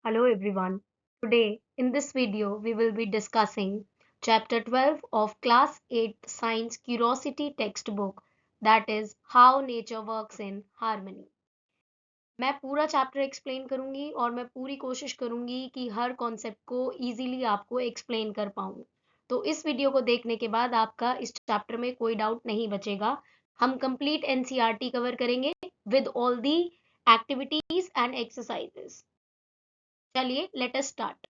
Hello everyone. Today in this video we will be discussing chapter 12 of class 8 science curiosity textbook, that is how nature works in harmony. मैं पूरा chapter explain करूंगी और मैं पूरी कोशिश करूंगी कि हर कॉन्सेप्ट को इजीली आपको एक्सप्लेन कर पाऊं। तो इस वीडियो को देखने के बाद आपका इस चैप्टर में कोई डाउट नहीं बचेगा। हम कंप्लीट एनसीईआरटी कवर करेंगे with all the activities and exercises. चलिए let us start.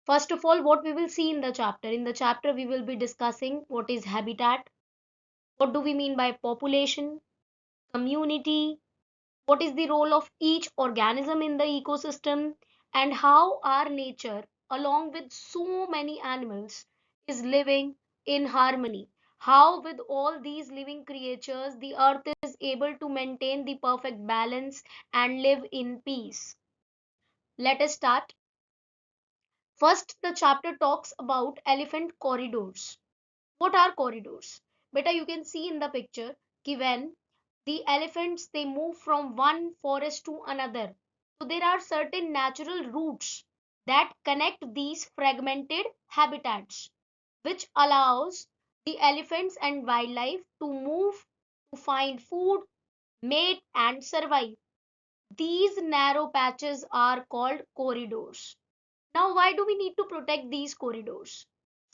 First of all, what we will see in the chapter. In the chapter, we will be discussing what is habitat, what do we mean by population, community, what is the role of each organism in the ecosystem, and how our nature, along with so many animals, is living in harmony. How, with all these living creatures, the earth is able to maintain the perfect balance and live in peace. Let us start. First, the chapter talks about elephant corridors. What are corridors? Beta, you can see in the picture कि when the elephants they move from one forest to another, so there are certain natural routes that connect these fragmented habitats, which allows the elephants and wildlife to move to find food, mate, and survive. These narrow patches are called corridors. Now, why do we need to protect these corridors?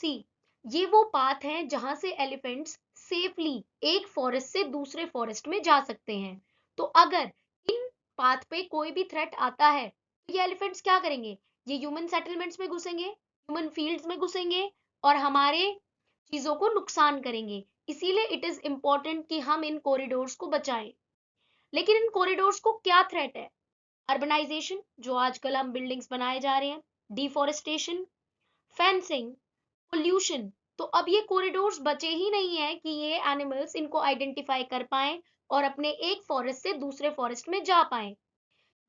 See, ये वो path हैं जहां से elephants safely एक forest से दूसरे forest में जा सकते हैं। तो अगर इन पाथ पे कोई भी थ्रेट आता है तो ये एलिफेंट्स क्या करेंगे? ये ह्यूमन सेटलमेंट्स में घुसेंगे, ह्यूमन फील्ड्स में घुसेंगे और हमारे चीजों को नुकसान करेंगे। इसीलिए इट इज इंपॉर्टेंट कि हम इन कॉरिडोर्स को बचाएं। लेकिन इन कॉरिडोर्स को क्या थ्रेट है? अर्बनाइजेशन, जो आजकल हम बिल्डिंग्स बनाए जा रहे हैं, डिफोरेस्टेशन, फेंसिंग, पोल्यूशन। तो अब ये कॉरिडोर्स बचे ही नहीं है कि ये एनिमल्स इनको आइडेंटिफाई कर पाए और अपने एक फॉरेस्ट से दूसरे फॉरेस्ट में जा पाए।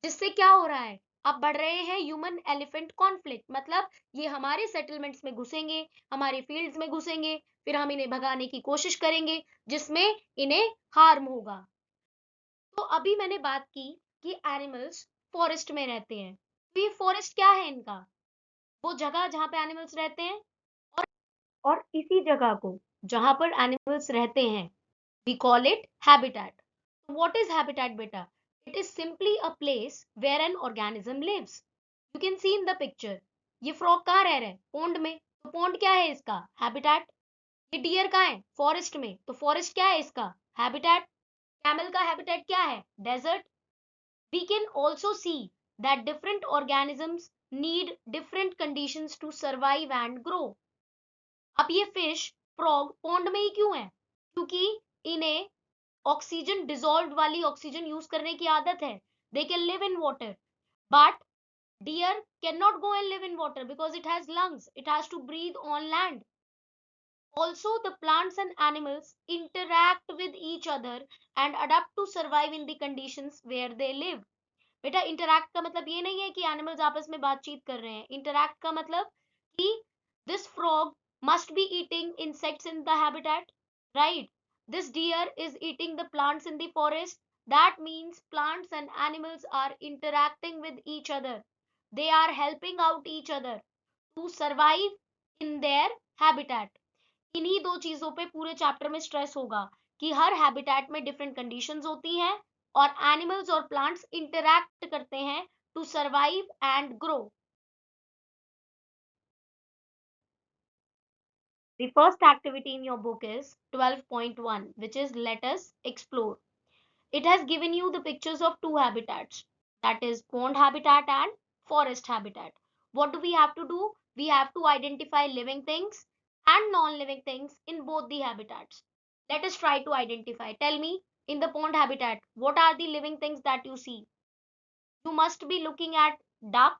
जिससे क्या हो रहा है? अब बढ़ रहे हैं ह्यूमन एलिफेंट कॉन्फ्लिक्ट, मतलब ये हमारे सेटलमेंट्स में घुसेंगे, हमारे फील्ड्स में घुसेंगे, फिर हम इन्हें भगाने की कोशिश करेंगे जिसमें इन्हें हार्म होगा। तो अभी मैंने बात की कि एनिमल्स फॉरेस्ट में रहते हैं। तो ये फॉरेस्ट क्या है इनका? वो जगह जहां पे एनिमल्स रहते हैं और इसी जगह को जहां पर एनिमल्स रहते हैं we call it habitat. What is habitat, beta? It is simply a place where an organism lives. You can see in the picture. ये फ्रॉग कहाँ रह रहा है? पोंड में। तो पोंड क्या है इसका? हैबिटेट। ये डियर कहाँ है? फॉरेस्ट में। तो फॉरेस्ट क्या है इसका? हैबिटेट। कैमल का हैबिटेट क्या है? Desert. We can also see that different organisms need different conditions to survive and grow. अब ये फिश, फ्रॉग पॉन्ड में ही क्यों है? क्योंकि इन्हें ऑक्सीजन, डिजॉल्व वाली ऑक्सीजन यूज करने की आदत है। They can live in water, but deer cannot go and live in water because it has lungs, it has to breathe on land. Also, the plants and animals interact with each other and adapt to survive in the conditions where they live. बेटा, interact का मतलब ये नहीं है कि animals आपस में बातचीत कर रहे हैं। इंटरैक्ट का मतलब कि this frog must be eating insects in the habitat, right? This deer is eating the plants in the forest. That means plants and animals are interacting with each other. They are helping out each other to survive in their habitat. इन्हीं दो चीजों पे पूरे chapter में stress होगा कि हर habitat में डिफरेंट कंडीशंस होती हैं और एनिमल्स और प्लांट्स इंटरैक्ट करते हैं to survive and grow. The first activity in your book is 12.1, which is let us explore. It has given you the pictures of two habitats, that is pond habitat and forest habitat. What do we have to do? We have to identify living things and non-living things in both the habitats. Let us try to identify. Tell me, in the pond habitat, what are the living things that you see? You must be looking at duck,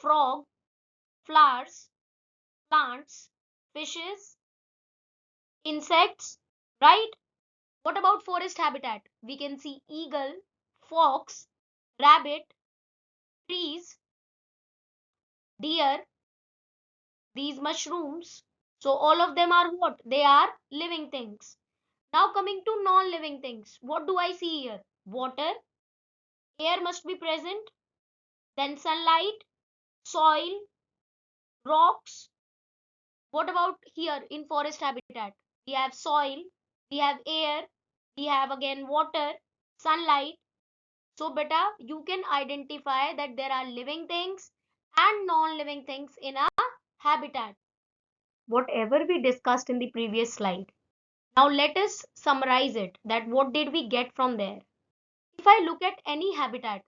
frog, flowers, plants, fishes, insects, right? What about forest habitat? We can see eagle, fox, rabbit, trees, deer, these mushrooms. So all of them are what? They are living things. Now coming to non-living things. What do I see here? Water, air must be present, then sunlight, soil, rocks. What about here in forest habitat? We have soil, we have air, we have again water, sunlight. So beta, you can identify that there are living things and non-living things in a habitat. Whatever we discussed in the previous slide. Now let us summarize it, that what did we get from there? If I look at any habitat,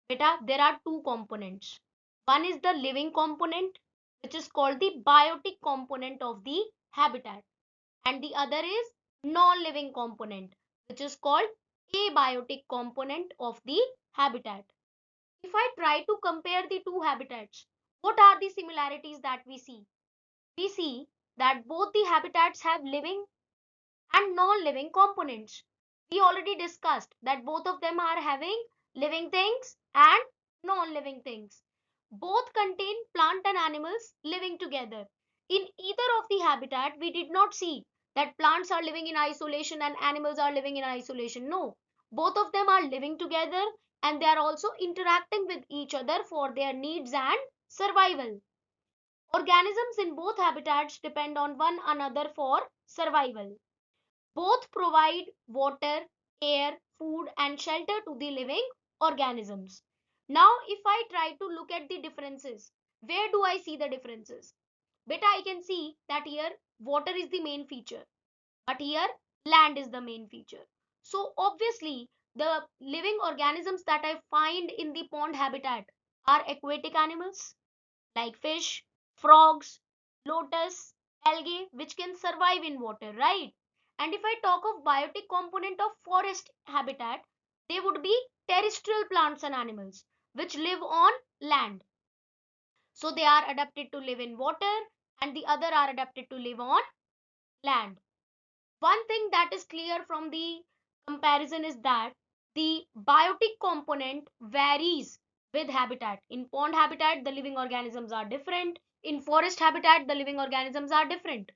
beta, there are two components. One is the living component, which is called the biotic component of the habitat, and the other is non-living component, which is called abiotic component of the habitat. If I try to compare the two habitats, what are the similarities that we see? We see that both the habitats have living and non-living components. We already discussed that both of them are having living things and non-living things. Both contain plant and animals living together. In either of the habitat, we did not see that plants are living in isolation and animals are living in isolation. No, both of them are living together and they are also interacting with each other for their needs and survival. Organisms in both habitats depend on one another for survival. Both provide water, air, food, and shelter to the living organisms. Now, if I try to look at the differences, where do I see the differences? Beta, I can see that here water is the main feature, but here land is the main feature. So, obviously, the living organisms that I find in the pond habitat are aquatic animals like fish, frogs, lotus, algae, which can survive in water, right? And if I talk of biotic component of forest habitat, they would be terrestrial plants and animals which live on land. So they are adapted to live in water and the other are adapted to live on land. One thing that is clear from the comparison is that the biotic component varies with habitat. In pond habitat, the living organisms are different. In forest habitat, the living organisms are different.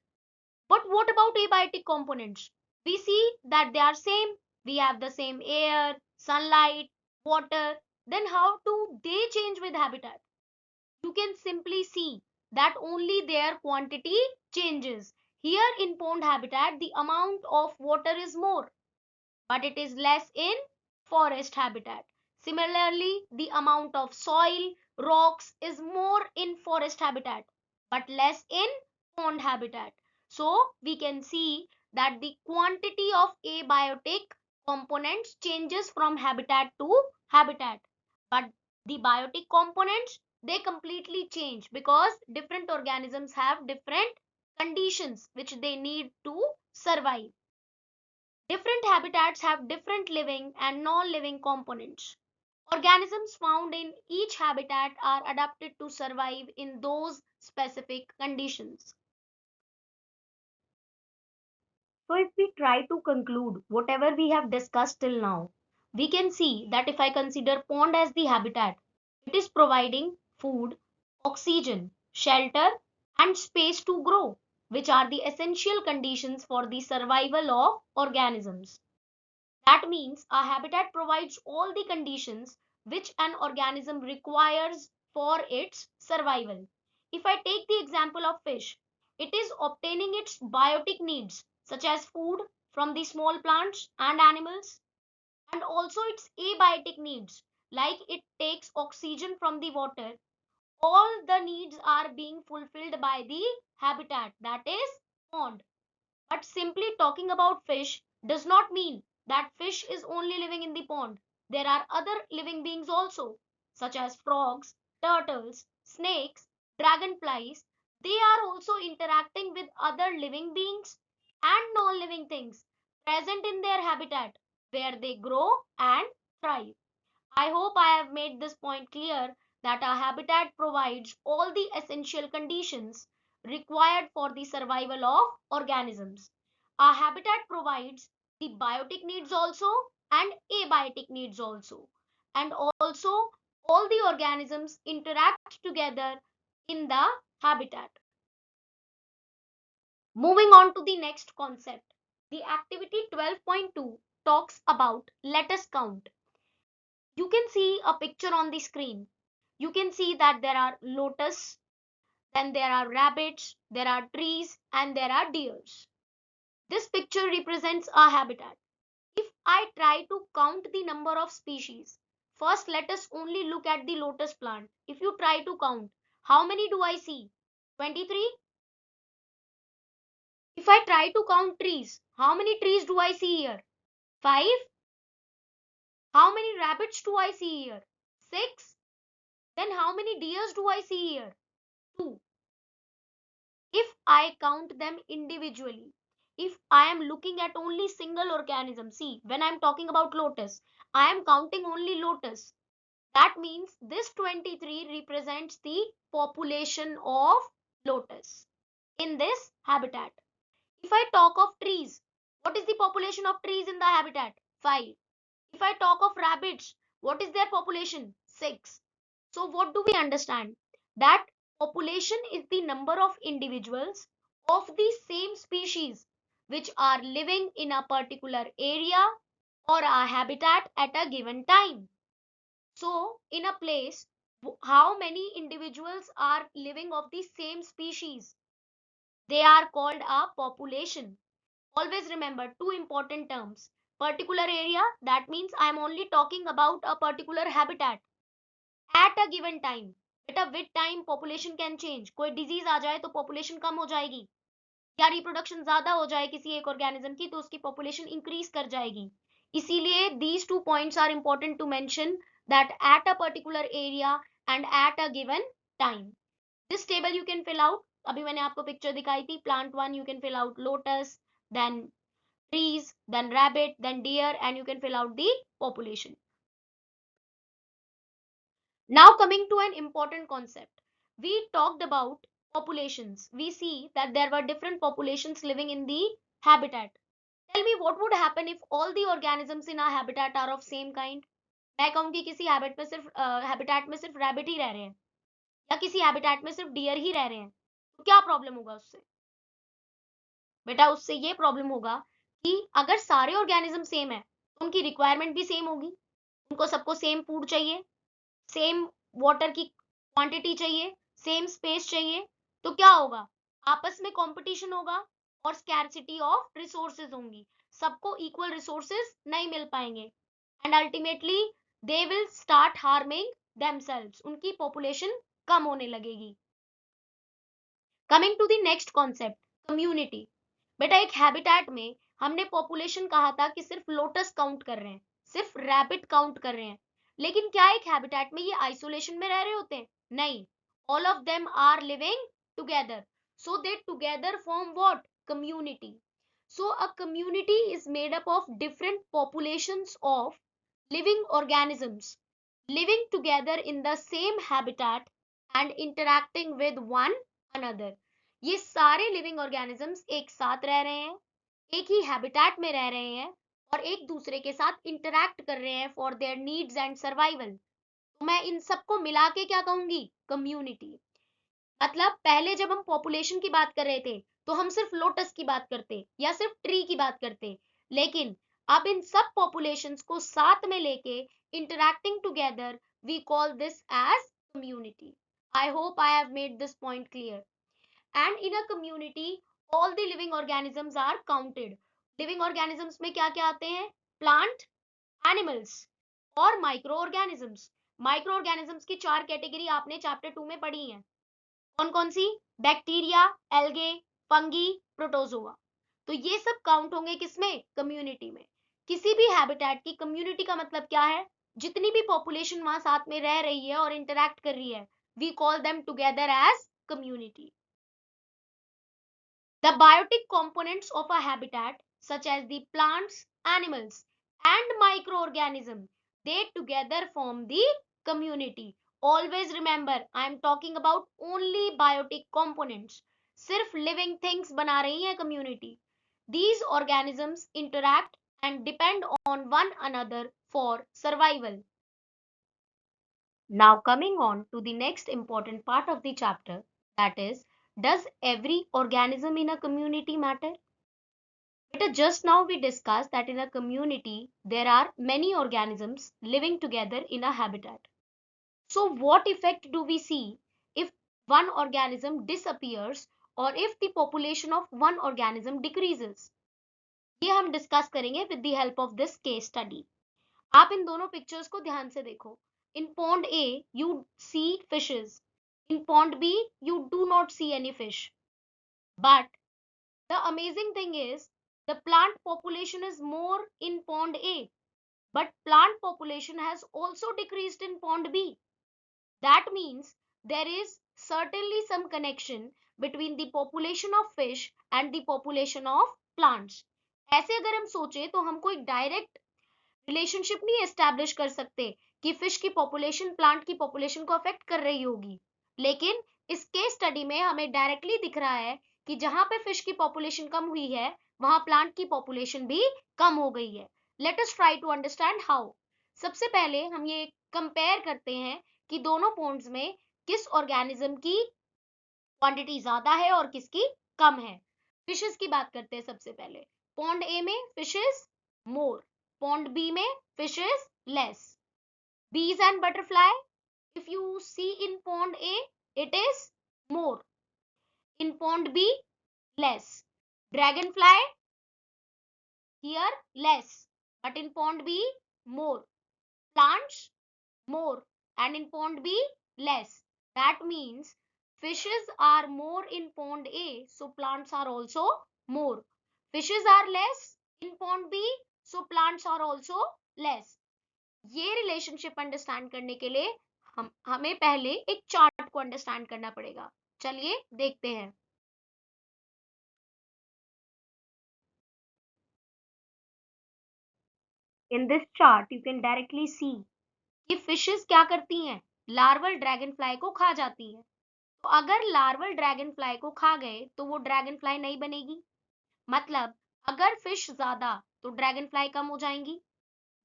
But what about abiotic components? We see that they are same. We have the same air, sunlight, water. Then how do they change with habitat? You can simply see that only their quantity changes. Here in pond habitat, the amount of water is more, but it is less in forest habitat. Similarly, the amount of soil, rocks is more in forest habitat, but less in pond habitat. So we can see that the quantity of abiotic components changes from habitat to habitat. But the biotic components, they completely change because different organisms have different conditions which they need to survive. Different habitats have different living and non-living components. Organisms found in each habitat are adapted to survive in those specific conditions. So, if we try to conclude whatever we have discussed till now, we can see that if I consider pond as the habitat, it is providing food, oxygen, shelter, and space to grow, which are the essential conditions for the survival of organisms. That means a habitat provides all the conditions which an organism requires for its survival. If I take the example of fish, it is obtaining its biotic needs such as food from the small plants and animals, and also its abiotic needs like it takes oxygen from the water. All the needs are being fulfilled by the habitat, that is pond. But simply talking about fish does not mean that fish is only living in the pond. There are other living beings also, such as frogs, turtles, snakes, dragonflies. They are also interacting with other living beings and non living things present in their habitat where they grow and thrive. I hope I have made this point clear that our habitat provides all the essential conditions required for the survival of organisms. Our habitat provides the biotic needs also and abiotic needs also. And also, all the organisms interact together in the habitat. Moving on to the next concept. The activity 12.2 talks about let us count. You can see a picture on the screen. You can see that there are lotus, then there are rabbits, there are trees, and there are deers. This picture represents a habitat. If I try to count the number of species, first let us only look at the lotus plant. If you try to count, how many do I see? 23. If I try to count trees, how many trees do I see here? 5. How many rabbits do I see here? 6. Then how many deers do I see here? 2. If I count them individually, if I am looking at only single organism, see, when I am talking about lotus, I am counting only lotus. That means this 23 represents the population of lotus in this habitat. If I talk of trees, what is the population of trees in the habitat? 5. If I talk of rabbits, what is their population? 6. So what do we understand? That population is the number of individuals of the same species which are living in a particular area or a habitat at a given time. So in a place, how many individuals are living of the same species? They are called a population. Always remember two important terms. Particular area, that means I am only talking about a particular habitat at a given time. बेटा with time population can change. कोई disease आ जाए तो population कम हो जाएगी, या reproduction ज्यादा हो जाए किसी एक organism की तो उसकी population increase कर जाएगी. इसीलिए these two points are important to mention, that at a particular area and at a given time. This table you can fill out. अभी मैंने आपको picture दिखाई थी. Plant 1 you can fill out lotus, then trees, then rabbit, then deer, and you can fill out the population. Now coming to an important concept. We talked about populations. We see that there were different populations living in the habitat. Tell me what would happen if all the organisms in our habitat are of same kind. मैं कहूंगी किसी habitat में सिर्फ rabbit ही रह रहे हैं, या किसी habitat में सिर्फ deer ही रह रहे हैं, तो क्या प्रॉब्लम होगा उससे? बेटा उससे ये प्रॉब्लम होगा कि अगर सारे ऑर्गेनिज्म सेम है तो उनकी रिक्वायरमेंट भी सेम होगी. उनको सबको सेम फूड चाहिए, सेम वाटर की क्वांटिटी चाहिए, सेम स्पेस चाहिए. तो क्या होगा? आपस में कंपटीशन होगा और स्कैर्सिटी ऑफ रिसोर्सेज होंगी. सबको इक्वल रिसोर्सेज नहीं मिल पाएंगे and ultimately they will start harming themselves. उनकी पॉपुलेशन कम होने लगेगी. Coming to the next concept, community. बेटा एक हैबिटेट में हमने पॉपुलेशन कहा था कि सिर्फ लोटस काउंट कर रहे हैं, सिर्फ रैबिट काउंट कर रहे हैं, लेकिन क्या एक हैबिटेट में ये आइसोलेशन में रह रहे होते हैं? नहीं. All of them are living together, so they together form what? Community. So a community is made up of different populations of living organisms living together in the same habitat and interacting with one another. ये सारे living organisms एक साथ रह रहे हैं, एक ही habitat में रह रहे हैं और एक दूसरे के साथ इंटरैक्ट कर रहे हैं for their needs and survival. तो मैं इन सबको मिला के क्या कहूंगी? कम्युनिटी. मतलब पहले जब हम पॉपुलेशन की बात कर रहे थे तो हम सिर्फ लोटस की बात करते या सिर्फ ट्री की बात करते, लेकिन अब इन सब पॉपुलेशंस को साथ में लेके interacting together we call this as community. I hope I have made this point clear. And in a community all the living organisms are counted. living organisms में क्या क्या आते हैं? Plant, animals और micro organisms. micro organisms की 4 category आपने chapter 2 में पढ़ी हैं. कौन कौन सी? Bacteria, algae, fungi, protozoa. तो ये सब काउंट होंगे किसमें? कम्युनिटी में. किसी भी हैबिटेट की कम्युनिटी का मतलब क्या है? जितनी भी पॉपुलेशन वहां साथ में रह रही है और इंटरैक्ट कर रही है, we call them together as community. The biotic components of a habitat, such as the plants, animals, and microorganisms, they together form the community. Always remember, I am talking about only biotic components. सिर्फ living things बना रही है community. These organisms interact and depend on one another for survival. Now coming on to the next important part of the chapter, that is, does every organism in a community matter? But just now we discussed that in a community there are many organisms living together in a habitat. So what effect do we see if one organism disappears or if the population of one organism decreases? ये हम discuss करेंगे with the help of this case study. आप इन दोनों pictures को ध्यान से देखो। In pond A you see fishes, in pond B you do not see any fish, but the amazing thing is the plant population is more in pond A, but plant population has also decreased in pond B. That means there is certainly some connection between the population of fish and the population of plants. ऐसे अगर हम सोचे तो हम कोई direct relationship नहीं establish कर सकते कि फिश की पॉपुलेशन प्लांट की पॉपुलेशन को अफेक्ट कर रही होगी, लेकिन इस केस स्टडी में हमें डायरेक्टली दिख रहा है कि जहां पे फिश की पॉपुलेशन कम हुई है वहां प्लांट की पॉपुलेशन भी कम हो गई है। Let us try to understand how. सबसे पहले हम ये कंपेयर करते हैं कि दोनों पॉन्ड्स में किस ऑर्गेनिज्म की क्वांटिटी ज्यादा है और किसकी कम है। फिशेस की बात करते हैं सबसे पहले। पॉन्ड ए में फिशेस मोर, pond B में fishes less. Bees and butterfly, if you see in pond A, it is more. In pond B, less. Dragonfly, here less, but in pond B, more. Plants, more, and in pond B, less. That means fishes are more in pond A, so plants are also more. Fishes are less in pond B, so plants are also less. ये relationship understand करने के लिए हमें पहले एक chart को understand करना पड़ेगा। चलिए देखते हैं। In this chart you can directly see कि फिशेस क्या करती हैं, लार्वल ड्रैगन फ्लाई को खा जाती है। तो अगर लार्वल ड्रैगन फ्लाई को खा गए तो वो ड्रैगन फ्लाई नहीं बनेगी। मतलब अगर फिश ज्यादा तो ड्रैगन फ्लाई कम हो जाएंगी।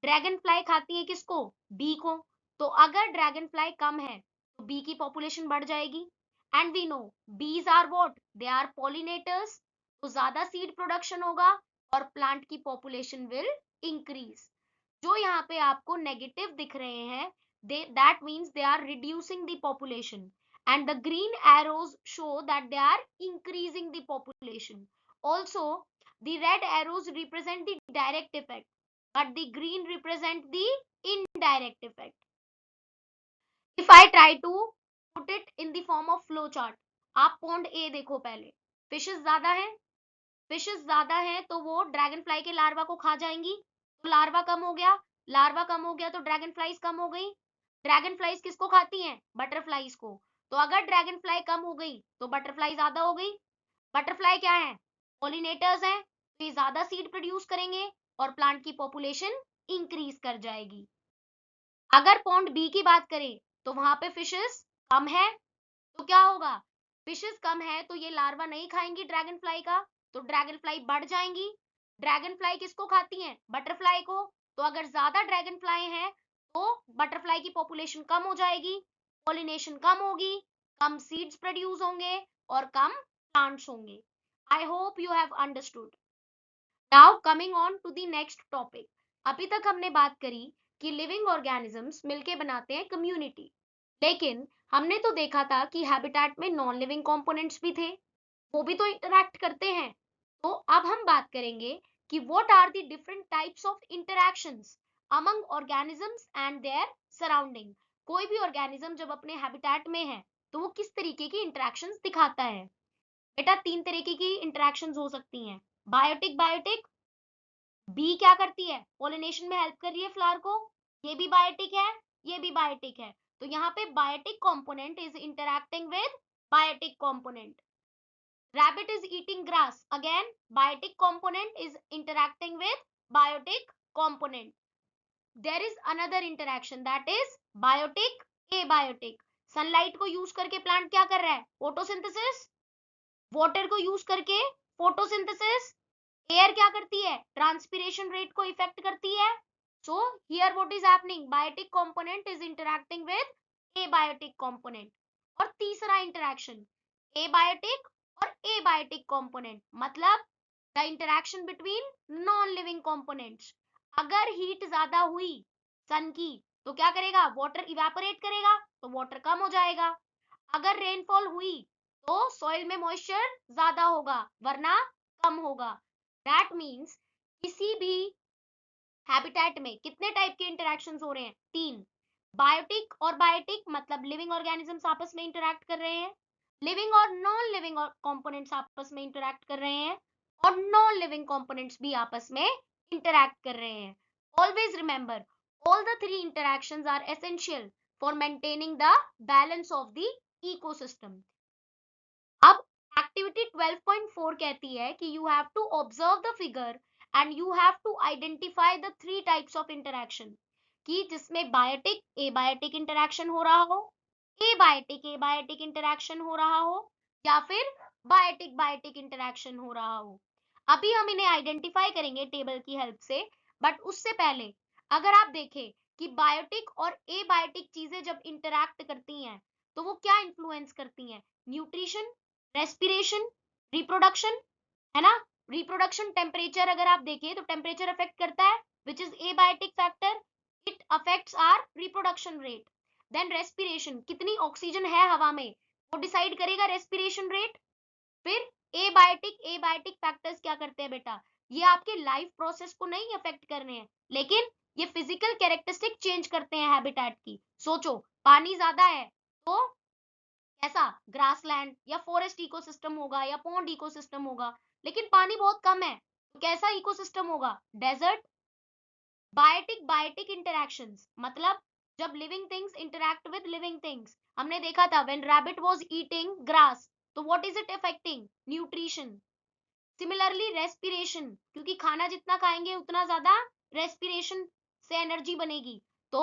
ड्रैगन फ्लाई खाती है किसको, बी को। तो अगर ड्रैगन फ्लाई कम है तो बी की पॉपुलेशन बढ़ जाएगी। And we know bees are what, they are pollinators, तो ज्यादा सीड प्रोडक्शन होगा और प्लांट की पॉपुलेशन विल इंक्रीज। जो यहाँ पे आपको नेगेटिव दिख रहे हैं, that means they are reducing the population, and the green arrows show that they are increasing the population. Also, the red arrows represent the direct effect, but the green represent the indirect effect. If I try to put it in the form of flow chart, आप pond ए देखो पहले। Fishes ज्यादा है, fishes ज्यादा है तो वो dragon fly के लार्वा को खा जाएंगी, तो लार्वा कम हो गया, लार्वा कम हो गया तो ड्रैगन फ्लाइज कम हो गई। ड्रैगन फ्लाइज किसको खाती हैं, बटरफ्लाइज को। तो अगर ड्रैगन फ्लाई कम हो गई तो बटरफ्लाई ज्यादा हो गई। बटरफ्लाई क्या है, पॉलिनेटर्स हैं, तो ये ज्यादा सीड प्रोड्यूस करेंगे और प्लांट की पॉपुलेशन इंक्रीज कर जाएगी। अगर पॉन्ड बी की बात करें तो वहां पे फिशेस कम है, तो क्या होगा, फिशेस कम है तो ये लार्वा नहीं खाएंगी ड्रैगन फ्लाई का, तो ड्रैगन फ्लाई बढ़ जाएंगी। ड्रैगन फ्लाई किसको खाती हैं, बटरफ्लाई को। तो अगर ज्यादा ड्रैगन फ्लाई है तो बटरफ्लाई की पॉपुलेशन कम हो जाएगी, पॉलिनेशन कम होगी, कम सीड्स प्रोड्यूस होंगे और कम प्लांट्स होंगे। I hope you have understood. Now coming on to the next topic. अभी तक हमने बात करी कि लिविंग ऑर्गेनिजम्स मिलके बनाते हैं कम्युनिटी, लेकिन हमने तो देखा था कि हैबिटेट में नॉन लिविंग कंपोनेंट्स भी थे, वो भी तो इंटरैक्ट करते हैं। तो अब हम बात करेंगे कि what are the different types of interactions among organisms and their surrounding. कोई भी ऑर्गेनिज्म जब अपने हैबिटेट में है तो वो किस तरीके की इंटरैक्शंस दिखाता है। बेटा तीन तरीके की इंटरैक्शंस हो सकती हैं। बायोटिक, बायोटिक, बी क्या करती है, पॉलिनेशन में हेल्प कर रही है फ्लावर को, ये भी बायोटिक है, ये भी बायोटिक है। तो यहाँ पे biotic component is interacting with biotic component. Rabbit is eating grass, again biotic component is interacting with biotic component. There is another interaction that is biotic abiotic. Sunlight को यूज करके plant क्या कर रहा है, फोटोसिंथेसिस। वाटर को use करके photosynthesis. Air क्या करती है, ट्रांसपिरेशन रेट को इफेक्ट करती है। So here what is happening, biotic component is interacting with abiotic component. और तीसरा इंटरैक्शन एबायोटिक और एबायोटिक कंपोनेंट, मतलब the interaction between non living components. अगर हीट ज्यादा हुई सन की तो क्या करेगा, वाटर इवेपोरेट करेगा तो वाटर कम हो जाएगा। अगर रेनफॉल हुई तो सॉइल में मॉइस्चर ज्यादा होगा वरना कम होगा। दैट मीन्स किसी भी हैबिटेट में कितने टाइप के इंटरेक्शंस हो रहे हैं, तीन। बायोटिक और बायोटिक मतलब लिविंग ऑर्गेनिजम्स आपस में इंटरेक्ट कर रहे हैं, लिविंग और नॉन लिविंग कंपोनेंट्स आपस में इंटरेक्ट कर रहे हैं, और नॉन लिविंग कंपोनेंट्स भी आपस में इंटरेक्ट कर रहे हैं। Always remember, all the three interactions are essential for maintaining the balance of the ecosystem. अब एक्टिविटी 12.4 कहती है कि you have to observe the figure and you have to identify the three types of interaction, कि जिसमें biotic abiotic interaction हो रहा हो, abiotic abiotic interaction हो रहा हो, या फिर बायोटिक बायोटिक इंटरेक्शन हो रहा हो। अभी हम इन्हें आइडेंटिफाई करेंगे टेबल की हेल्प से, बट उससे पहले अगर आप देखें कि बायोटिक और एबायोटिक चीजें जब इंटरैक्ट करती हैं तो वो क्या इन्फ्लुएंस करती हैं, न्यूट्रिशन, रेस्पिरेशन, रिप्रोडक्शन, है ना। रिप्रोडक्शन टेम्परेचर अगर आप देखिए तो टेम्परेचर अफेक्ट करता है, which is abiotic factor, it affects our reproduction rate. Then respiration, कितनी ऑक्सीजन है हवा में, वो डिसाइड करेगा रेस्पिरेशन रेट। फिर एबायोटिक फैक्टर्स क्या करते हैं बेटा, ये आपके लाइफ प्रोसेस को नहीं अफेक्ट कर रहे हैं, लेकिन ये फिजिकल कैरेक्टरिस्टिक चेंज करते हैं हैबिटेट की। सोचो, पानी ज्यादा है तो कैसा ग्रासलैंड या फॉरेस्ट इकोसिस्टम होगा या पॉन्ड इकोसिस्टम होगा, लेकिन पानी बहुत कम है तो कैसा इकोसिस्टम होगा, डेजर्ट। बायोटिक बायोटिक इंटरैक्शंस मतलब जब living things interact with living things, हमने देखा था when rabbit was eating grass, तो what is it affecting, nutrition. Similarly respiration, क्योंकि खाना जितना खाएंगे उतना ज्यादा रेस्पिरेशन से एनर्जी बनेगी। तो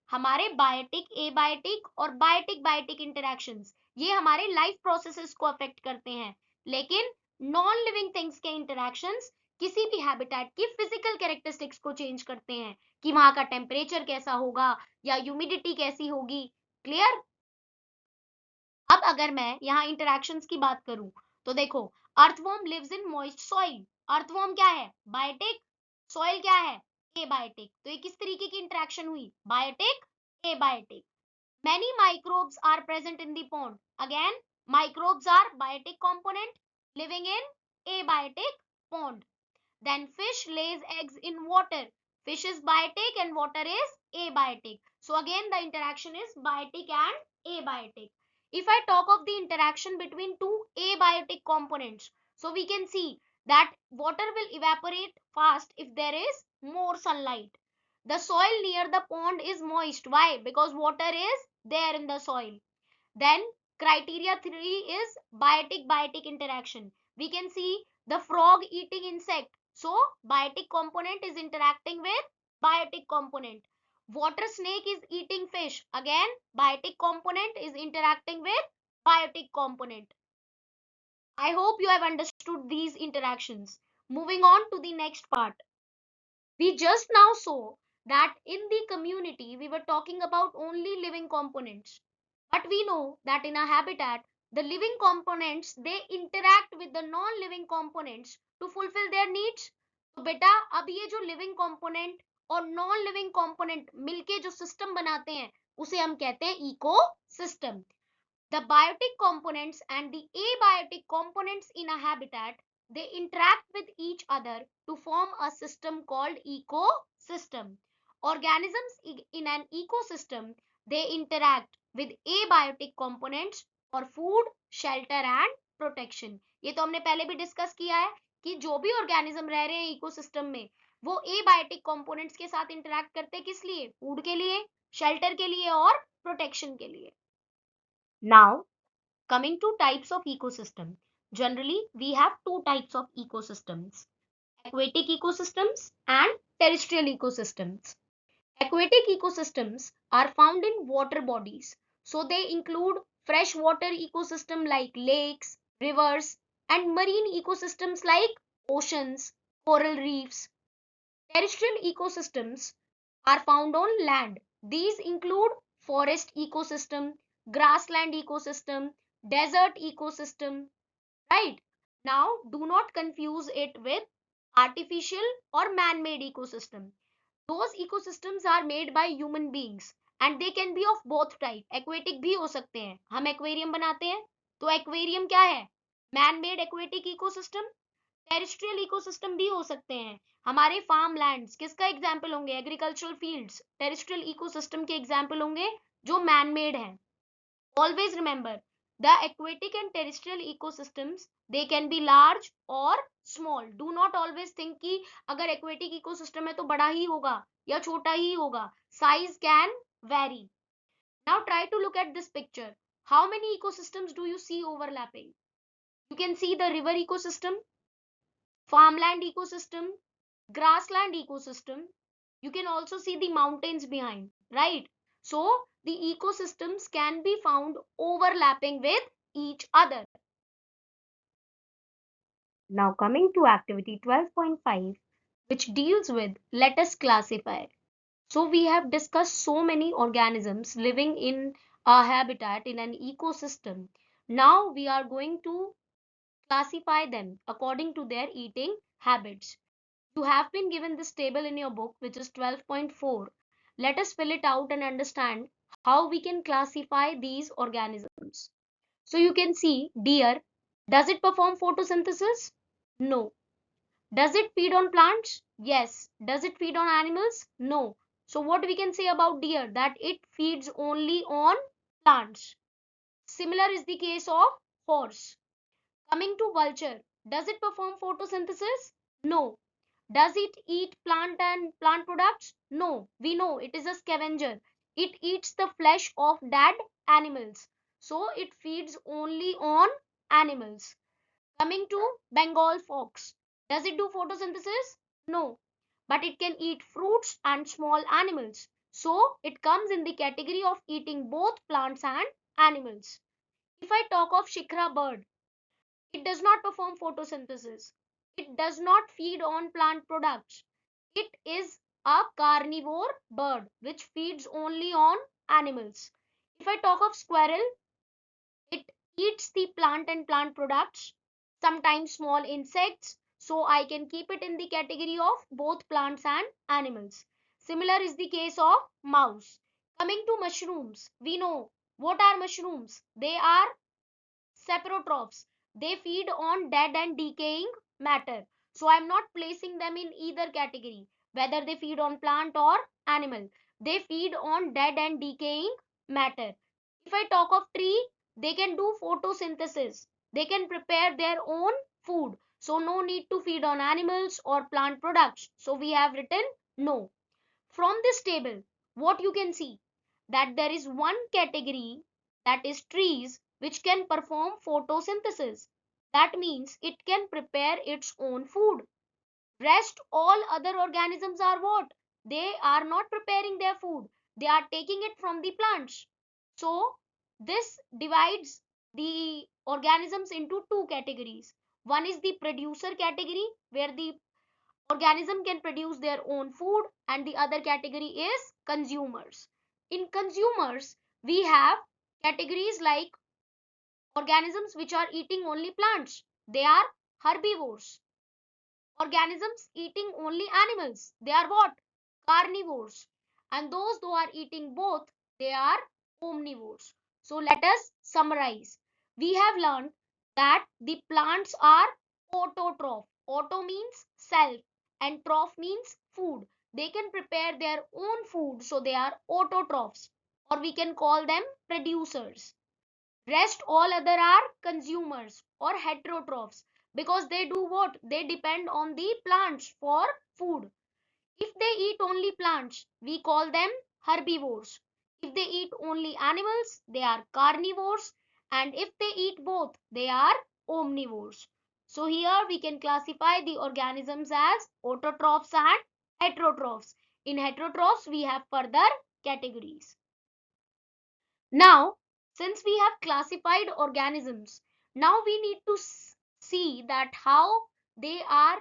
हमारे बायोटिक एबायोटिक और बायोटिक बायोटिक इंटरैक्शंस ये हमारे लाइफ प्रोसेसेस को अफेक्ट करते हैं, लेकिन नॉन लिविंग थिंग्स के इंटरैक्शंस किसी भी हैबिटेट की फिजिकल कैरेक्टरिस्टिक्स को चेंज करते हैं, कि वहां का टेम्परेचर कैसा होगा या ह्यूमिडिटी कैसी होगी। क्लियर। अब अगर मैं यहाँ इंटरैक्शंस की बात करूं तो देखो, earthworm lives in moist soil. Earthworm क्या है, बायोटिक, सॉइल क्या है, एबायोटिक। तो ये किस तरीके की इंटरैक्शन हुई, biotic abiotic. Many microbes are present in the pond. Again, microbes are biotic component living in abiotic pond. Then fish lays eggs in water. Fish is biotic and water is abiotic. So again the interaction is biotic and abiotic. If I talk of the interaction between two abiotic components, so we can see that water will evaporate fast if there is more sunlight. The soil near the pond is moist. Why? Because water is there in the soil. Then criteria 3 is biotic interaction. We can see the frog eating insect. So biotic component is interacting with biotic component. Water snake is eating fish. Again biotic component is interacting with biotic component. I hope you have understood these interactions. Moving on to the next part. We just now saw that in the community we were talking about only living components. But we know that in a habitat, the living components they interact with the non-living components to fulfill their needs. तो बेटा अब ये जो living component और non-living component मिलके जो system बनाते हैं उसे हम कहते हैं ecosystem. The biotic components and the abiotic components in a habitat they interact with each other to form a system called ecosystem. Organisms in an ecosystem they interact with abiotic components for food, shelter and protection. ये तो हमने पहले भी discuss किया है कि जो भी ऑर्गेनिज्म रह रहे हैं इकोसिस्टम में वो एबायोटिक कंपोनेंट्स के साथ इंटरैक्ट करते हैं, किस लिए, फूड के लिए, शेल्टर के लिए और प्रोटेक्शन के लिए। Now coming to types of ecosystem. Generally, we have two types of ecosystems: aquatic ecosystems and terrestrial ecosystems. Aquatic ecosystems are found in water bodies. So they include freshwater ecosystem like lakes, rivers, and marine ecosystems like oceans, coral reefs. Terrestrial ecosystems are found on land. These include forest ecosystem, grassland ecosystem, desert ecosystem, right? Now, do not confuse it with artificial or man-made ecosystem. Those ecosystems are made by human beings and they can be of both type. Aquatic भी हो सकते हैं. हम aquarium बनाते हैं तो aquarium क्या है? Man made aquatic ecosystem. Terrestrial ecosystem भी हो सकते हैं. हमारे फार्म लैंड्स किसका एग्जाम्पल होंगे? एग्रीकल्चरल फील्ड्स टेरिस्ट्रियल इकोसिस्टम के एग्जाम्पल होंगे जो मैन मेड हैं. Always remember the aquatic and terrestrial ecosystems they can be large or small. Do not always think कि अगर aquatic ecosystem है तो बड़ा ही होगा या छोटा ही होगा. Size can vary. Now try to look at this picture. How many ecosystems do you see overlapping? You can see the river ecosystem, farmland ecosystem, grassland ecosystem. You can also see the mountains behind, right? So the ecosystems can be found overlapping with each other. Now coming to activity 12.5, which deals with let us classify. So we have discussed so many organisms living in a habitat in an ecosystem. Now we are going to classify them according to their eating habits. You have been given this table in your book, which is 12.4. Let us fill it out and understand how we can classify these organisms. So you can see deer. Does it perform photosynthesis? No. Does it feed on plants? Yes. Does it feed on animals? No. So what we can say about deer? That it feeds only on plants. Similar is the case of horse. Coming to vulture. Does it perform photosynthesis? No. Does it eat plant and plant products? No. We know it is a scavenger. It eats the flesh of dead animals. So it feeds only on animals. Coming to Bengal fox. Does it do photosynthesis? No. But it can eat fruits and small animals. So it comes in the category of eating both plants and animals. If I talk of Shikra bird, it does not perform photosynthesis. It does not feed on plant products. It is a carnivore bird which feeds only on animals. If I talk of squirrel, it eats the plant and plant products, sometimes small insects. So I can keep it in the category of both plants and animals. Similar is the case of mouse. Coming to mushrooms, we know what are mushrooms? They are saprotrophs. They feed on dead and decaying matter. So I'm not placing them in either category, whether they feed on plant or animal. They feed on dead and decaying matter. If I talk of tree, they can do photosynthesis. They can prepare their own food. So no need to feed on animals or plant products. So we have written no. From this table, what you can see that there is one category, that is trees, which can perform photosynthesis. That means it can prepare its own food. Rest all other organisms are what? They are not preparing their food. They are taking it from the plants. So this divides the organisms into two categories. One is the producer category where the organism can produce their own food, and the other category is consumers. In consumers, we have categories like organisms which are eating only plants. They are herbivores. Organisms eating only animals. They are what? Carnivores. And those who are eating both, they are omnivores. So let us summarize. We have learned that the plants are autotroph. Auto means self and troph means food. They can prepare their own food, so they are autotrophs, or we can call them producers. Rest all other are consumers or heterotrophs, because they do what? They depend on the plants for food. If they eat only plants, we call them herbivores. If they eat only animals, they are carnivores. And if they eat both, they are omnivores. So here we can classify the organisms as autotrophs and heterotrophs. In heterotrophs, we have further categories. Now, since we have classified organisms, now we need to see that how they are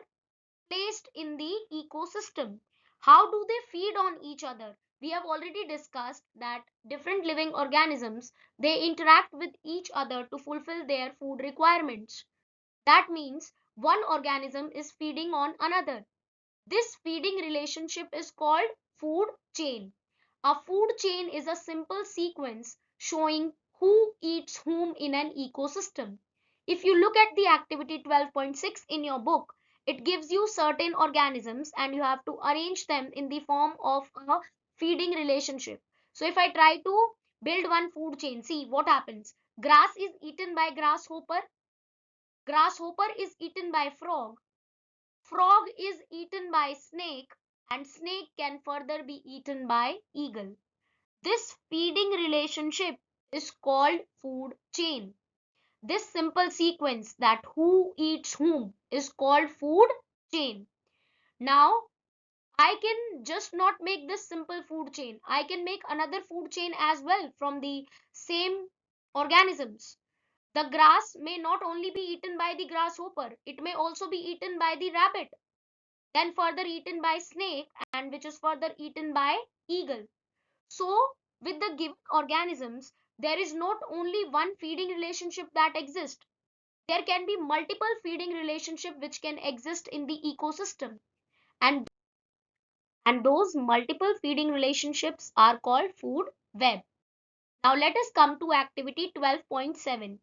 placed in the ecosystem. How do they feed on each other? We have already discussed that different living organisms, they interact with each other to fulfill their food requirements. That means one organism is feeding on another. This feeding relationship is called food chain. A food chain is a simple sequence showing who eats whom in an ecosystem. If you look at the activity 12.6 in your book, it gives you certain organisms and you have to arrange them in the form of a feeding relationship. So if I try to build one food chain, see what happens. Grass is eaten by grasshopper, grasshopper is eaten by frog, frog is eaten by snake, and snake can further be eaten by eagle. This feeding relationship is called food chain. This simple sequence that who eats whom is called food chain. Now, I can just not make this simple food chain. I can make another food chain as well from the same organisms. The grass may not only be eaten by the grasshopper, it may also be eaten by the rabbit, then further eaten by snake, and which is further eaten by eagle. So, with the given organisms, there is not only one feeding relationship that exists. There can be multiple feeding relationships which can exist in the ecosystem. And, and those multiple feeding relationships are called food web. Now let us come to activity 12.7.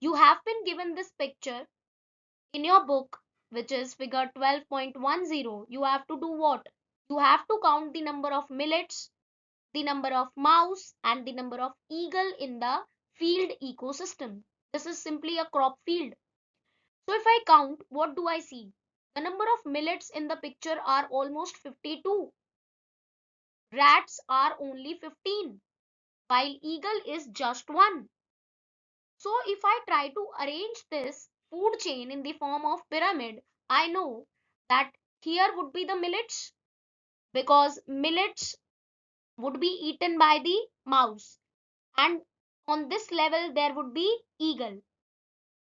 You have been given this picture in your book, which is figure 12.10. You have to do what? You have to count the number of millets, the number of mouse, and the number of eagle in the field ecosystem. This is simply a crop field. So if I count, what do I see? The number of millets in the picture are almost 52. Rats are only 15, while eagle is just 1. So if I try to arrange this food chain in the form of pyramid, I know that here would be the millets, because millets would be eaten by the mouse, and on this level there would be eagle.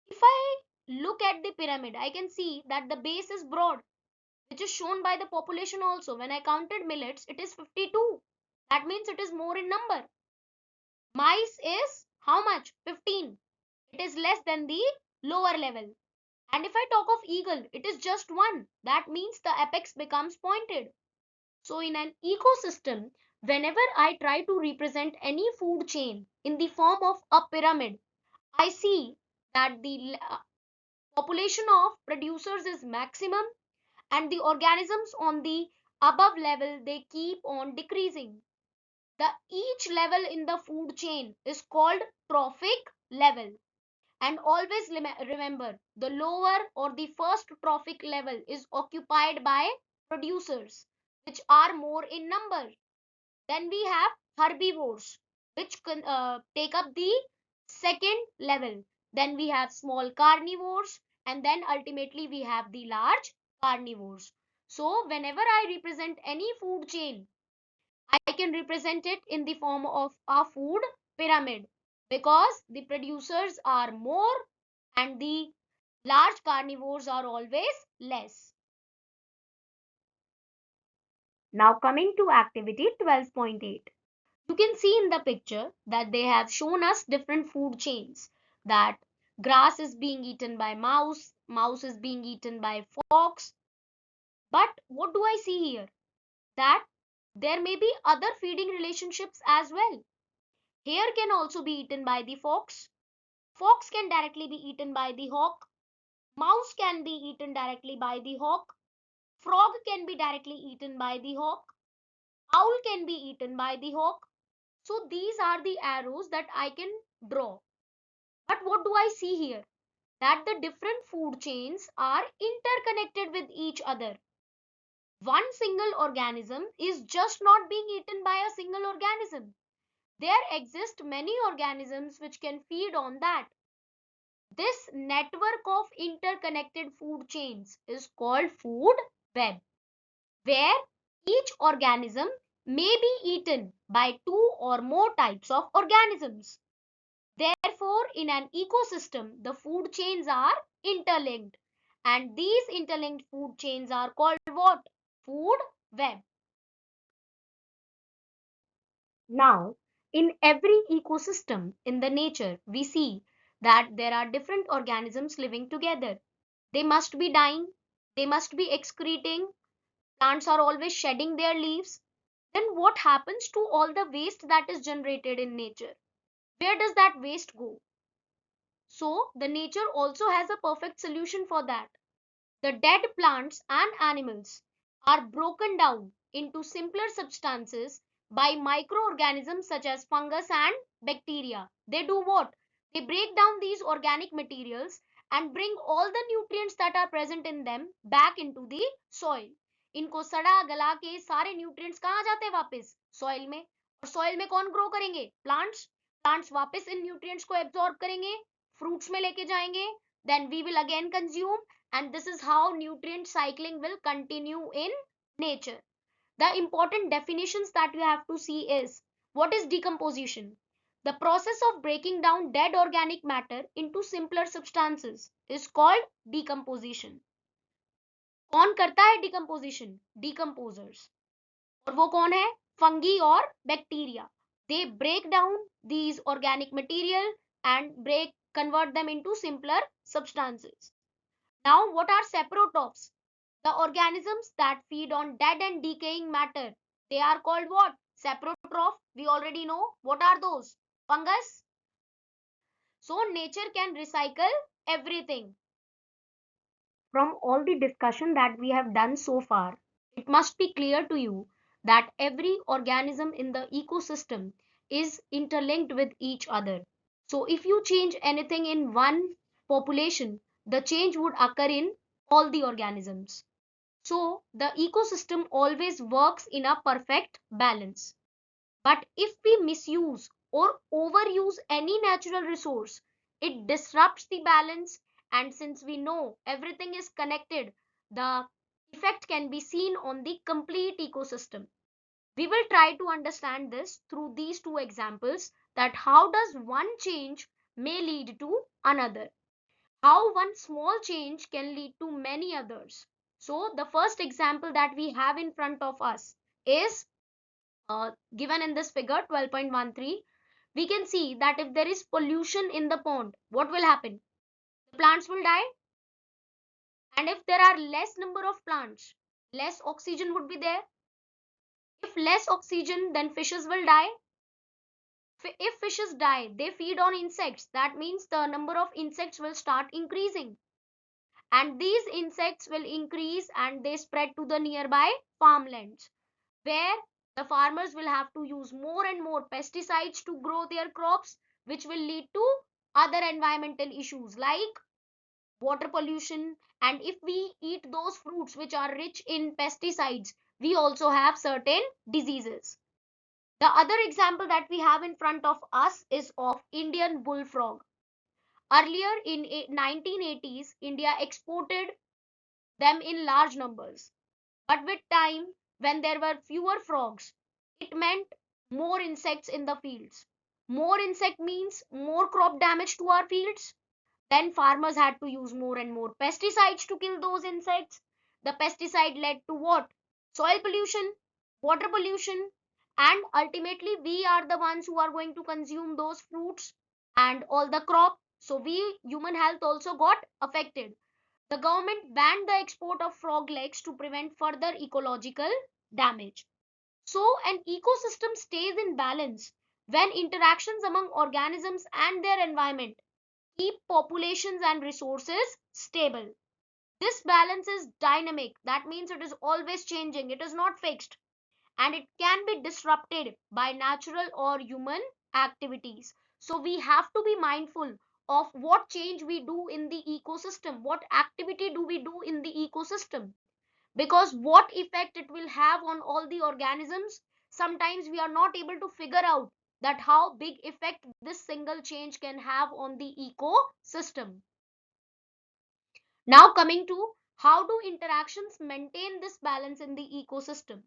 If I look at the pyramid, I can see that the base is broad, which is shown by the population also. When I counted millets, it is 52. That means it is more in number. Mice is how much? 15. It is less than the lower level. And if I talk of eagle, it is just 1. That means the apex becomes pointed. So in an ecosystem, whenever I try to represent any food chain in the form of a pyramid, I see that the population of producers is maximum and the organisms on the above level, they keep on decreasing. The each level in the food chain is called trophic level. And always remember, the lower or the first trophic level is occupied by producers, which are more in number. Then we have herbivores, which can take up the second level. Then we have small carnivores, and then ultimately we have the large carnivores. So whenever I represent any food chain, I can represent it in the form of a food pyramid, because the producers are more and the large carnivores are always less. Now coming to activity 12.8. You can see in the picture that they have shown us different food chains, that grass is being eaten by mouse, mouse is being eaten by fox. But what do I see here? That there may be other feeding relationships as well. Hare can also be eaten by the fox. Fox can directly be eaten by the hawk. Mouse can be eaten directly by the hawk. Frog can be directly eaten by the hawk. Owl can be eaten by the hawk. So these are the arrows that I can draw. But what do I see here? That the different food chains are interconnected with each other. One single organism is just not being eaten by a single organism. There exist many organisms which can feed on that. This network of interconnected food chains is called food web, where each organism may be eaten by two or more types of organisms. Therefore, in an ecosystem, the food chains are interlinked, and these interlinked food chains are called what? Food web. Now, in every ecosystem in the nature, we see that there are different organisms living together. They must be dying, they must be excreting, plants are always shedding their leaves, then what happens to all the waste that is generated in nature? Where does that waste go? So the nature also has a perfect solution for that. The dead plants and animals are broken down into simpler substances by microorganisms such as fungus and bacteria. They do what? They break down these organic materials and bring all the nutrients that are present in them back into the soil. इनको सड़ा गला के सारे nutrients कहाँ जाते हैं वापस soil में और सॉइल में कौन ग्रो करेंगे प्लांट्स प्लांट्स वापस इन न्यूट्रिएंट्स को एब्जॉर्ब करेंगे फ्रूट्स में लेके जाएंगे then we will again consume, and this is how nutrient cycling will continue in nature. The important definitions that you have to see is, what is decomposition? The process of breaking down dead organic matter into simpler substances is called decomposition. कौन करता है decomposition? Decomposers. और वो कौन है? Fungi और bacteria. They break down these organic material and convert them into simpler substances. Now, what are saprotrophs? The organisms that feed on dead and decaying matter. They are called what? Saprotroph. We already know. What are those? Fungus. So, nature can recycle everything. From all the discussion that we have done so far, it must be clear to you that every organism in the ecosystem is interlinked with each other. So, if you change anything in one population, the change would occur in all the organisms. So the ecosystem always works in a perfect balance. But if we misuse or overuse any natural resource, it disrupts the balance. And since we know everything is connected, the effect can be seen on the complete ecosystem. We will try to understand this through these two examples, that how does one change may lead to another. How one small change can lead to many others. So the first example that we have in front of us is given in this figure 12.13. We can see that if there is pollution in the pond, what will happen? The plants will die. And if there are less number of plants, less oxygen would be there. If less oxygen, then fishes will die. If fishes die, they feed on insects. That means the number of insects will start increasing. And these insects will increase and they spread to the nearby farmlands, where the farmers will have to use more and more pesticides to grow their crops, which will lead to other environmental issues like water pollution. And if we eat those fruits which are rich in pesticides, we also have certain diseases. The other example that we have in front of us is of Indian bullfrog. Earlier in 1980s, India exported them in large numbers. But with time, when there were fewer frogs, it meant more insects in the fields. More insect means more crop damage to our fields. Then farmers had to use more and more pesticides to kill those insects. The pesticide led to what? Soil pollution, water pollution, and ultimately we are the ones who are going to consume those fruits and all the crop. So we human health also got affected. The government banned the export of frog legs to prevent further ecological damage. So an ecosystem stays in balance when interactions among organisms and their environment keep populations and resources stable. This balance is dynamic. That means it is always changing. It is not fixed. And it can be disrupted by natural or human activities. So we have to be mindful of what change we do in the ecosystem, what activity do we do in the ecosystem, because what effect it will have on all the organisms. Sometimes we are not able to figure out that how big effect this single change can have on the ecosystem. Now coming to how do interactions maintain this balance in the ecosystem.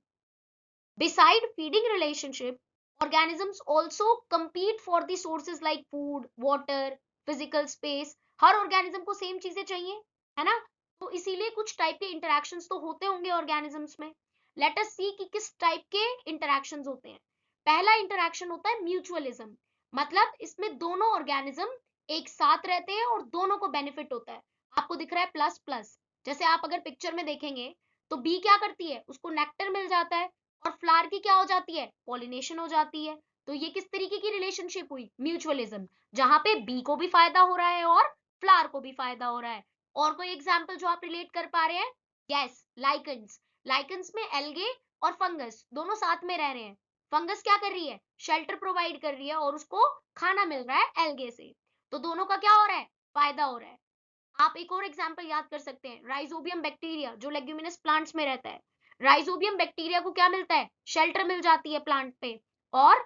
Beside feeding relationship, organisms also compete for the sources like food, water, physical space. Her organism को same चीजें चाहिए, है ना? तो इसीलिए कुछ type के interactions तो होते होंगे organisms में. Let us see कि किस टाइप के interactions होते हैं. पहला interaction होता है mutualism. मतलब इसमें दोनों organism एक साथ रहते हैं और दोनों को benefit होता है. आपको दिख रहा है प्लस प्लस. जैसे आप अगर पिक्चर में देखेंगे तो बी क्या करती है, उसको नेक्टर मिल जाता है और फ्लावर की क्या हो जाती है, पॉलिनेशन हो जाती है। तो ये किस तरीके की रिलेशनशिप हुई, म्यूचुअलिज्म, जहां पे बी को भी फायदा हो रहा है और फ्लावर को भी फायदा हो रहा है। और कोई एग्जांपल जो आप रिलेट कर पा रहे हैं, यस, लाइकन्स। लाइकन्स में एल्गे और फंगस दोनों साथ में रह रहे हैं। फंगस क्या कर रही है, शेल्टर प्रोवाइड कर रही है और उसको खाना मिल रहा है एल्गे से। तो दोनों का क्या हो रहा है, फायदा हो रहा है। आप एक और एग्जांपल याद कर सकते हैं, राइजोबियम बैक्टीरिया जो लेग्यूमिनस प्लांट्स में रहता है। राइजोबियम बैक्टीरिया को क्या मिलता है, शेल्टर मिल जाती है प्लांट पे, और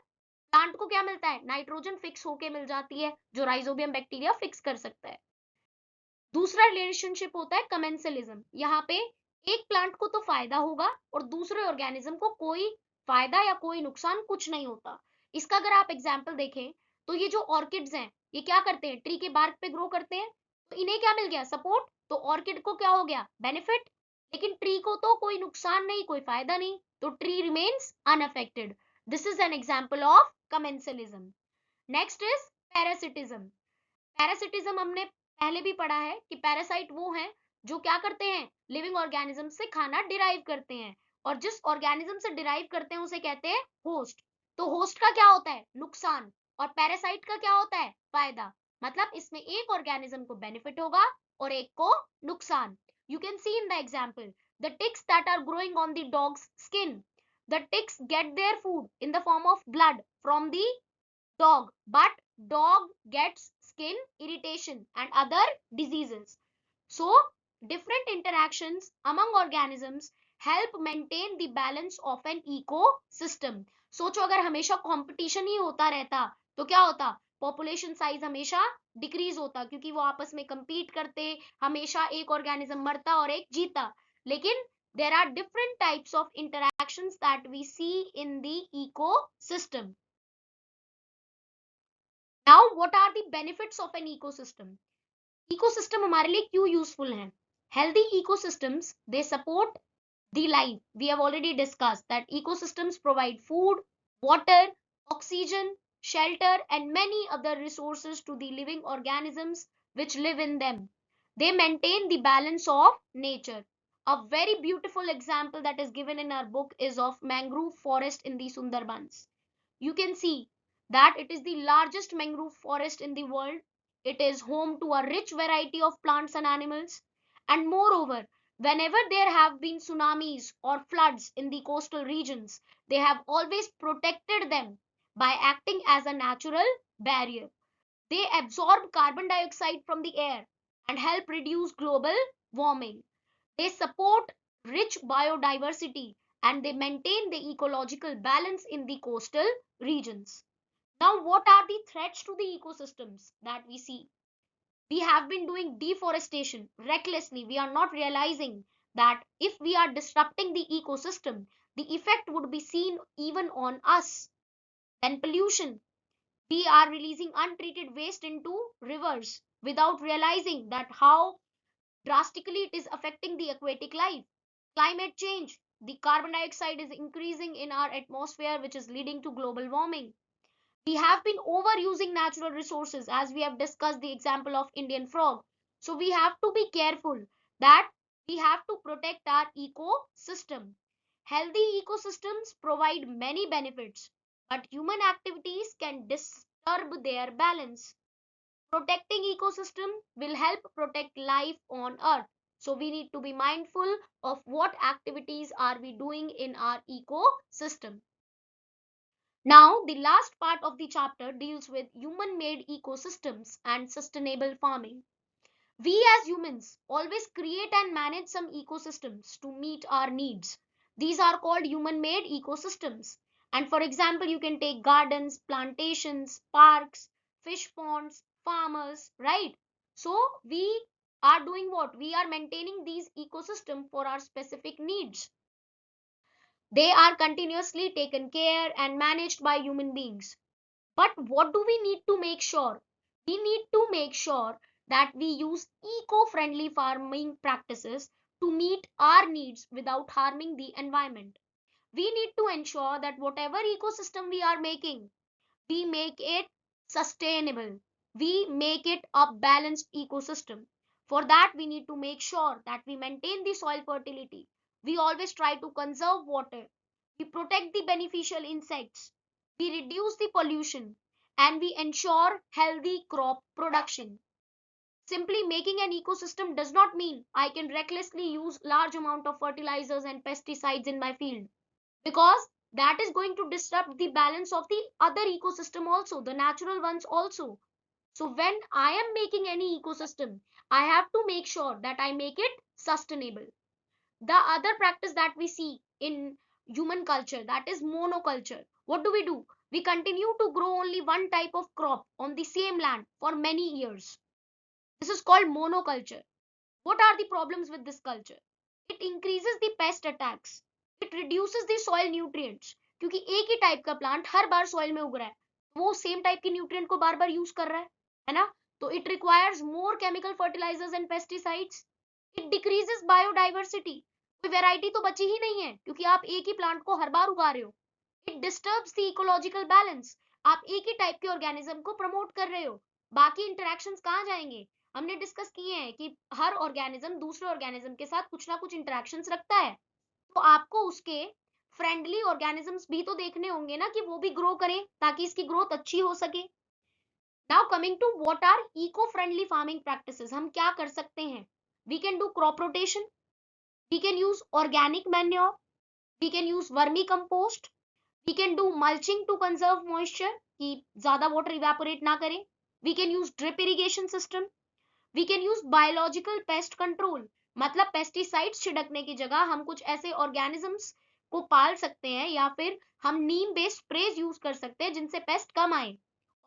प्लांट को क्या मिलता है, नाइट्रोजन फिक्स होके मिल जाती है जो राइजोबियम बैक्टीरिया फिक्स कर सकता है। दूसरा रिलेशनशिप होता है कमेंसलिज्म। यहाँ पे एक प्लांट को तो फायदा होगा और दूसरे ऑर्गेनिज्म को कोई फायदा या कोई नुकसान कुछ नहीं होता। इसका अगर आप एग्जांपल देखें तो ये जो ऑर्किड्स हैं, ये क्या करते हैं, ट्री के बार्क पे ग्रो करते हैं, तो इन्हें क्या मिल गया, सपोर्ट। तो ऑर्किड को क्या हो गया, बेनिफिट। लेकिन ट्री को तो कोई नुकसान नहीं, कोई फायदा नहीं, तो tree remains unaffected. This is an example of commensalism. Next is parasitism. Parasitism हमने पहले भी पढ़ा है कि पैरासाइट वो हैं जो क्या करते हैं, लिविंग ऑर्गेनिज्म से खाना डिराइव करते हैं, और जिस ऑर्गेनिज्म से डिराइव करते हैं उसे कहते हैं होस्ट। तो होस्ट का क्या होता है, नुकसान, और पैरासाइट का क्या होता है, फायदा। मतलब इसमें एक ऑर्गेनिज्म को बेनिफिट होगा और एक को नुकसान। You can see in the example, the ticks that are growing on the dog's skin, the ticks get their food in the form of blood from the dog, but dog gets skin irritation and other diseases. So different interactions among organisms help maintain the balance of an ecosystem. सोचो अगर हमेशा competition ही होता रहता तो क्या होता, population size हमेशा decrease होता, क्योंकि वो आपस में compete करते, हमेशा एक ऑर्गेनिज्म मरता और एक जीता। लेकिन there are different types of interactions that we see in the ecosystem. Now, what are the benefits of an ecosystem? Ecosystem हमारे लिए क्यों यूजफुल हैं? Healthy ecosystems, they support the life. We have already discussed that ecosystems provide food, water, oxygen, shelter, and many other resources to the living organisms which live in them. They maintain the balance of nature. A very beautiful example that is given in our book is of mangrove forest in the Sundarbans. You can see that it is the largest mangrove forest in the world. It is home to a rich variety of plants and animals. And moreover, whenever there have been tsunamis or floods in the coastal regions, they have always protected them by acting as a natural barrier. They absorb carbon dioxide from the air and help reduce global warming. They support rich biodiversity and they maintain the ecological balance in the coastal regions. Now, what are the threats to the ecosystems that we see? We have been doing deforestation recklessly. We are not realizing that if we are disrupting the ecosystem, the effect would be seen even on us. Then pollution. We are releasing untreated waste into rivers without realizing that how drastically it is affecting the aquatic life. Climate change. The carbon dioxide is increasing in our atmosphere, which is leading to global warming. We have been overusing natural resources, as we have discussed the example of Indian frog. So we have to be careful that we have to protect our ecosystem. Healthy ecosystems provide many benefits, but human activities can disturb their balance. Protecting ecosystem will help protect life on earth. So we need to be mindful of what activities are we doing in our ecosystem. Now, the last part of the chapter deals with human-made ecosystems and sustainable farming. We as humans always create and manage some ecosystems to meet our needs. These are called human-made ecosystems. And for example, you can take gardens, plantations, parks, fish ponds, farmers, right? So we are doing what? We are maintaining these ecosystems for our specific needs. They are continuously taken care and managed by human beings. But what do we need to make sure? We need to make sure that we use eco-friendly farming practices to meet our needs without harming the environment. We need to ensure that whatever ecosystem we are making, we make it sustainable. We make it a balanced ecosystem. For that, we need to make sure that we maintain the soil fertility. We always try to conserve water. We protect the beneficial insects. We reduce the pollution and we ensure healthy crop production. Simply making an ecosystem does not mean I can recklessly use large amount of fertilizers and pesticides in my field, because that is going to disrupt the balance of the other ecosystem also, the natural ones also. So when I am making any ecosystem, I have to make sure that I make it sustainable. The other practice that we see in human culture, that is monoculture. What do? We continue to grow only one type of crop on the same land for many years. This is called monoculture. What are the problems with this culture? It increases the pest attacks. It reduces the soil nutrients, क्योंकि एक ही type का plant हर बार soil में उग रहा है, वो same type के nutrient को बार बार यूज कर रहा है ना? तो it requires more chemical fertilisers and pesticides. It decreases biodiversity. कोई वैरायटी तो बची ही नहीं है, क्योंकि आप एक ही प्लांट को हर बार उगा रहे हो. It disturbs the ecological balance. आप एक ही टाइप के ऑर्गेनिज्म को प्रमोट कर रहे हो, बाकी इंटरेक्शंस कहाँ जाएंगे? हमने डिस्कस किए हैं कि हर ऑर्गेनिज्म दूसरे ऑर्गेनिज्म के साथ कुछ ना कुछ इंटरेक्शंस रखता है, तो आपको उसके फ्रेंडली ऑर्गेनिजम्स भी तो देखने होंगे ना, कि वो भी ग्रो करें ताकि इसकी ग्रोथ अच्छी हो सके. Now coming to what are eco friendly farming practices. हम क्या कर सकते हैं? We can do crop rotation, we can use organic manure, we can use vermi compost, we can do mulching to conserve moisture, कि ज्यादा water evaporate ना करें. We can use drip irrigation system. We can use biological pest control, मतलब pesticides छिड़कने की जगह हम कुछ ऐसे ऑर्गेनिजम्स को पाल सकते हैं, या फिर हम नीम बेस्ड स्प्रेज यूज कर सकते हैं जिनसे पेस्ट कम आए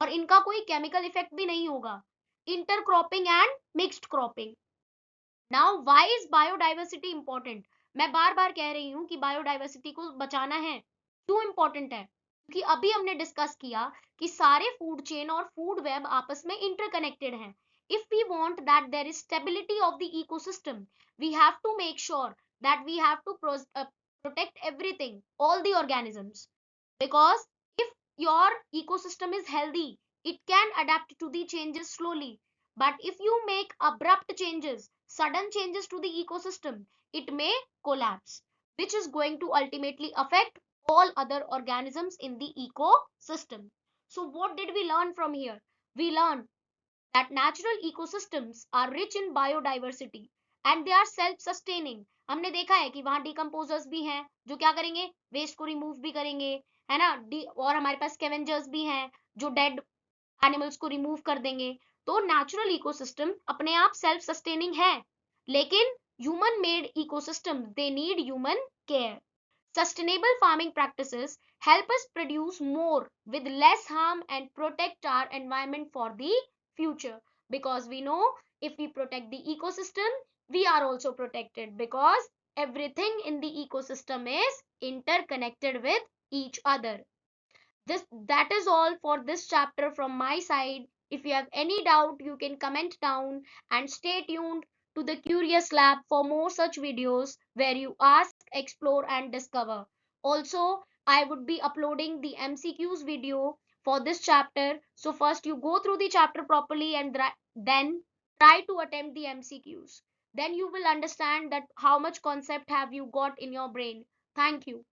और इनका कोई केमिकल इफेक्ट भी नहीं होगा. Intercropping and mixed cropping. Now why is biodiversity important? मैं बार बार कह रही हूँ कि बायोडाइवर्सिटी को बचाना है. क्यों इंपॉर्टेंट है? क्योंकि अभी हमने डिस्कस किया कि सारे फूड चेन और फूड वेब आपस में इंटरकनेक्टेड हैं. If we want that there is stability of the ecosystem, we have to make sure that we have to protect everything, all the organisms. Because if your ecosystem is healthy, it can adapt to the changes slowly. But if you make abrupt changes, sudden changes to the ecosystem, it may collapse, which is going to ultimately affect all other organisms in the ecosystem. So what did we learn from here? We learned that natural ecosystems are rich in biodiversity and they are self sustaining. हमने देखा है कि वहां decomposers भी हैं जो क्या करेंगे? वेस्ट को रिमूव भी करेंगे, है ना? और हमारे पास स्कैवेंजर्स भी हैं जो डेड एनिमल्स को रिमूव कर देंगे. तो नेचुरल इकोसिस्टम अपने आप सेल्फ सस्टेनिंग है, लेकिन human made ecosystem they need human care. Sustainable farming practices help us produce more with less harm and protect our environment for the future, because we know if we protect the ecosystem, we are also protected, because everything in the ecosystem is interconnected with each other. That is all for this chapter from my side. If you have any doubt, you can comment down and stay tuned to the Curious Lab for more such videos where you ask, explore and discover. Also, I would be uploading the MCQs video for this chapter. So first you go through the chapter properly and then try to attempt the MCQs. Then you will understand that how much concept have you got in your brain. Thank you.